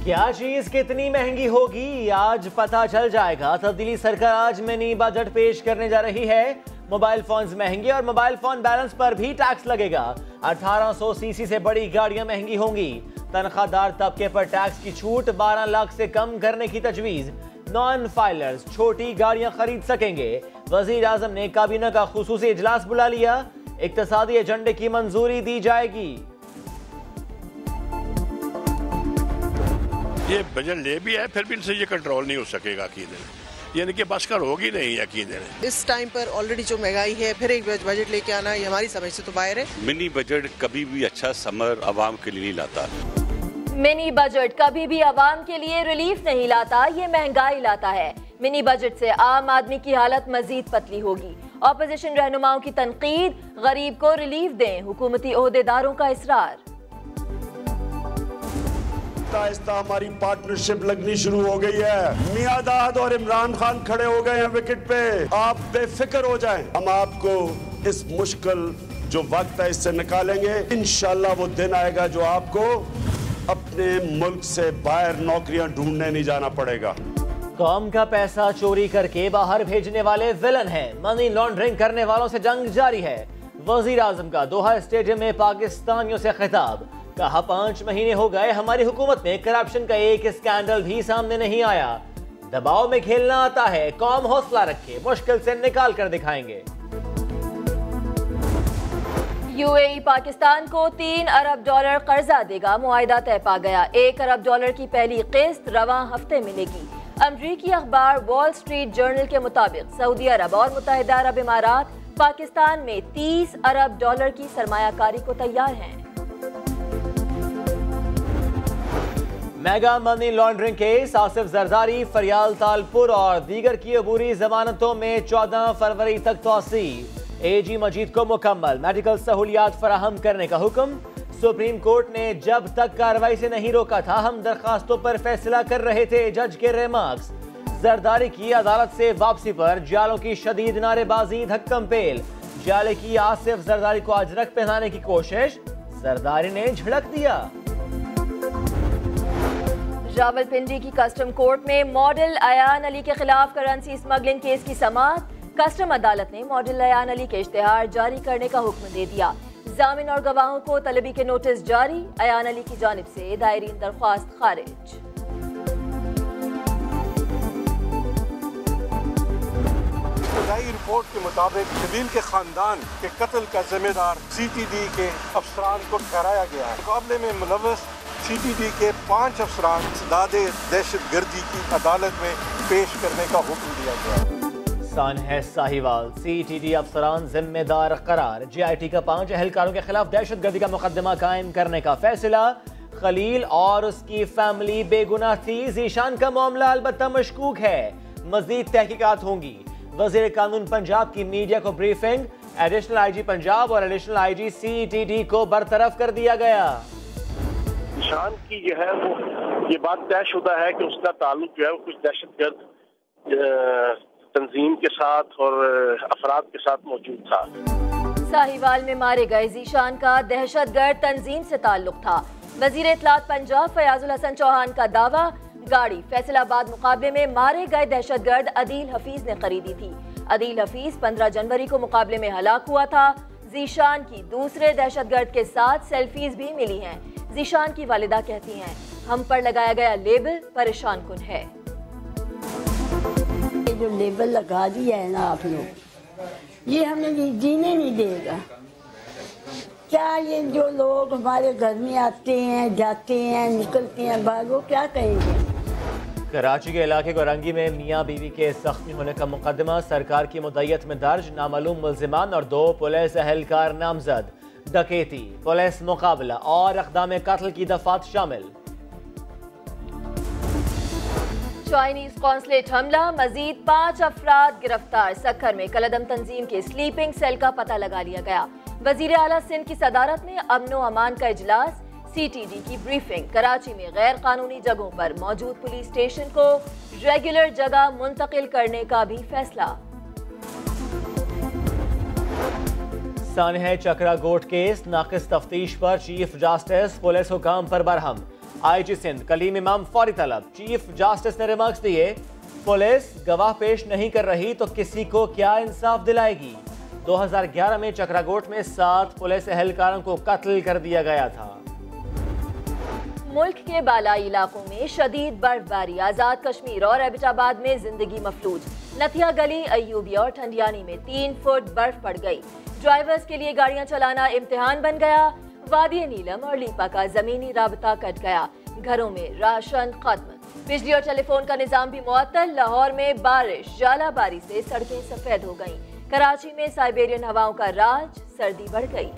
क्या चीज कितनी महंगी होगी आज पता चल जाएगा। तब्दीली सरकार आज मिनी बजट पेश करने जा रही है। मोबाइल फोन्स महंगे और मोबाइल फोन बैलेंस पर भी टैक्स लगेगा। 1800 सीसी से बड़ी गाड़ियां महंगी होंगी। तनख्वाहदार तबके पर टैक्स की छूट 12 लाख से कम करने की तजवीज। नॉन फाइलर्स छोटी गाड़ियां खरीद सकेंगे। वजीर आजम ने काबीना का खुसूसी इजलास बुला लिया। इक्तिसादी एजेंडे की मंजूरी दी जाएगी। ये बजट ले भी है फिर भी इनसे ये कंट्रोल नहीं हो सकेगा अकीदे, यानी कि बस कर होगी नहीं यकीन। इस टाइम पर ऑलरेडी जो महंगाई है फिर एक बजट लेके आना ये हमारी समझ से तो बाहर है। मिनी बजट कभी भी अच्छा समर आवाम के लिए नहीं लाता। मिनी बजट कभी भी आवाम के लिए रिलीफ नहीं लाता, ये महंगाई लाता है। मिनी बजट से आम आदमी की हालत मजीद पतली होगी। ऑपोजिशन रहनुमाओं की तनकीद, गरीब को रिलीफ दें, हुकूमती ओहदेदारों का इसरार। आहिस्ता हमारी पार्टनरशिप लगनी शुरू हो गई है। मियां दाद और इमरान खान खड़े हो गए हैं विकेट पे। आप बेफिक्र हो जाएं, हम आपको इस मुश्किल जो वक्त है इससे निकालेंगे। इंशाल्लाह वो दिन आएगा जो आपको अपने मुल्क से बाहर नौकरियां ढूंढने नहीं जाना पड़ेगा। कौम का पैसा चोरी करके बाहर भेजने वाले विलन हैं। मनी लॉन्ड्रिंग करने वालों से जंग जारी है। वजीर आजम का दोहा स्टेडियम में पाकिस्तानियों से खिताब। कहा 5 महीने हो गए हमारी हुकूमत में करप्शन का एक स्कैंडल भी सामने नहीं आया। दबाव में खेलना आता है, कौम हौसला रखे, मुश्किल से निकाल कर दिखाएंगे। यूएई पाकिस्तान को $3 अरब कर्जा देगा। मुआहिदा तय पा गया। $1 अरब की पहली किस्त रवां हफ्ते मिलेगी। अमरीकी अखबार वॉल स्ट्रीट जर्नल के मुताबिक सऊदी अरब और मुत्तहिदा अरब इमारात पाकिस्तान में $30 अरब की सरमायाकारी को तैयार हैं। Mega money laundering case, Asif Zardari, फरियाल तालपुर और दीगर की अबूरी जमानतों में 14 फरवरी तक तौसी। एजी मजीद को मुकम्मल मेडिकल सहूलियात फराहम करने का हुक्म। सुप्रीम कोर्ट ने जब तक कार्रवाई से नहीं रोका था हम दरखास्तों पर फैसला कर रहे थे, जज के रिमार्क्स। जरदारी की अदालत से वापसी पर जालों की शदीद नारेबाजी, धक्कम पेल। जाले की आसिफ जरदारी को अजरक पहनाने की कोशिश, जरदारी ने झिड़क दिया। रावलपिंडी की कस्टम कोर्ट में मॉडल अयान अली के खिलाफ करेंसी स्मगलिंग केस की समाअत। कस्टम अदालत ने मॉडल अयान अली के इश्तेहार जारी करने का हुक्म दे दिया। जामिन और गवाहों को तलबी के नोटिस जारी। अयान अली की जानिब से दायरीन दरख्वास्त खारिज। रिपोर्ट के मुताबिक शबील के खानदान के कत्ल का जिम्मेदार सीटीडी के अफसरान को ठहराया गया है। मुकाबले में मुलव्वस सीटीडी के 5 अफसरान दादे दहशतगर्दी की अदालत में पेश करने का हुक्म दिया गया। सान है साहिवाल, सीटीडी अफसरान जिम्मेदार करार। जीआईटी का 5 एहलकारों के खिलाफ दहशतगर्दी का मुकदमा कायम करने का फैसला। खलील और उसकी फैमिली बेगुनाह थी। जीशान का मामला अलबत्ता मशकूक है, मजीद तहकीकात होंगी। वजीर कानून पंजाब की मीडिया को ब्रीफिंग। एडिशनल आईजी पंजाब और एडिशनल आईजी सीटीडी को बरतरफ कर दिया गया। जीशान की जो है वो ये बात तयशुदा है कि उसका ताल्लुक जो है वो कुछ दहशतगर्द तंजीम के साथ और अफराद के साथ मौजूद था। साहिवाल में मारे गए जीशान का दहशतगर्द तंजीम से ताल्लुक था। वजीर इत्तलात पंजाब फयाजुल हसन चौहान का दावा, गाड़ी फैसलाबाद मुकाबले में मारे गए दहशतगर्द अदील हफीज ने खरीदी थी। अदील हफीज 15 जनवरी को मुकाबले में हलाक हुआ था। जीशान की दूसरे दहशतगर्द के साथ सेल्फीज भी मिली हैं। जीशान की वालिदा कहती हैं, हम पर लगाया गया लेबल परेशान कुन है। जो लेबल लगा दिया है ना आप लोग, ये हमें जीने नहीं देगा। क्या ये जो लोग हमारे घर में आते हैं, जाते हैं, निकलते हैं बाहर, वो क्या कहेंगे? कराची के इलाके गोरंगी में मियाँ बीवी के जख्मी होने का मुकदमा सरकार की मुद्दत में दर्ज। नामालूम मुल्जिमान और 2 पुलिस एहलकार नामजद। डकैती, पुलिस मुकाबला और इक़दाम कत्ल की दफात शामिल। चाइनीज कॉन्सुलेट हमला, मजीद 5 अफराद गिरफ्तार। सक्खर में कलदम तंजीम के स्लीपिंग सेल का पता लगा लिया गया। वजीर आला सिंध की सदारत में अमन व अमान का इजलास। सीटीडी की ब्रीफिंग। कराची में गैर कानूनी जगहों पर मौजूद पुलिस स्टेशन को रेगुलर जगह मुंतकिल करने का भी फैसला। सानह चक्रा गोट केस, नाकिस तफ्तीश पर चीफ जस्टिस पुलिस हुकाम पर बरहम। IG सिंध कलीम इमाम फौरी तलब। चीफ जस्टिस ने रिमार्क्स दिए, पुलिस गवाह पेश नहीं कर रही तो किसी को क्या इंसाफ दिलाएगी। 2011 में चक्रागोट में 7 पुलिस एहलकारों को कत्ल कर दिया गया था। मुल्क के बालाई इलाकों में शदीद बर्फबारी, आजाद कश्मीर और एबटाबाद में जिंदगी मफलूज। नथिया गली, अयूबी और ठंडियानी में 3 फुट बर्फ पड़ गई। ड्राइवर्स के लिए गाड़ियां चलाना इम्तिहान बन गया। वादी नीलम और लीपा का जमीनी राबता कट गया। घरों में राशन खत्म। बिजली और टेलीफोन का निजाम भी मुअत्तल। लाहौर में बारिश, जालाबारी से सड़कें सफेद हो गईं। कराची में साइबेरियन हवाओं का राज, सर्दी बढ़ गई।